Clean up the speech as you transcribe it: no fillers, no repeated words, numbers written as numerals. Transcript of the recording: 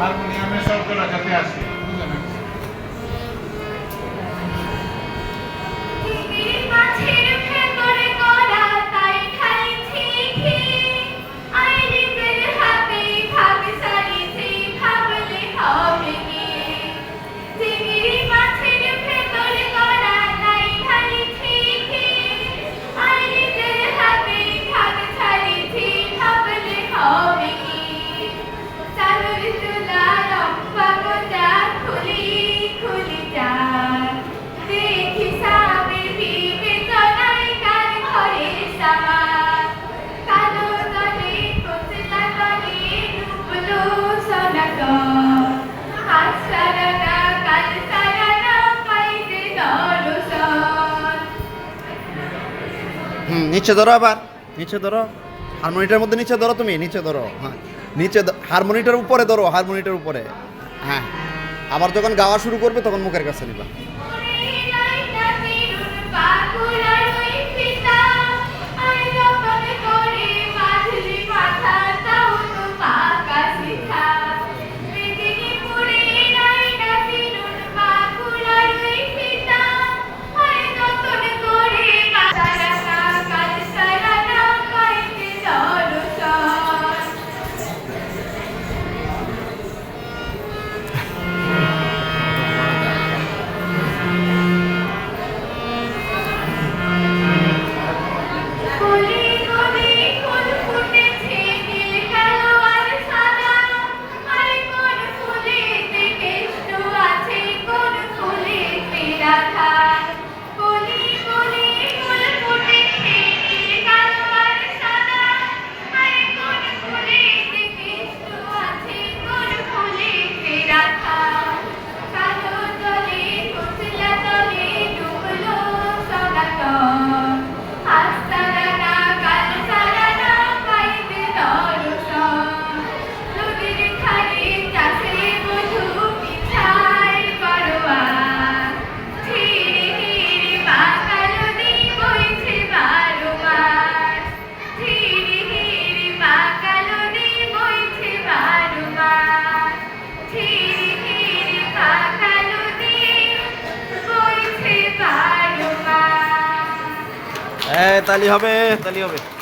হারমোনিয়ামের শব্দটা যাতে আসে নিচে ধরো, আবার নিচে ধরো, হারমোনিটার মধ্যে নিচে ধরো, তুমি নিচে ধরো, হ্যাঁ নিচে হারমোনিটার উপরে ধরো, হারমোনিটার উপরে, হ্যাঁ আবার যখন গাওয়া শুরু করবে তখন মুখের কাছে নিবা। তালি হবে, তালি হবে।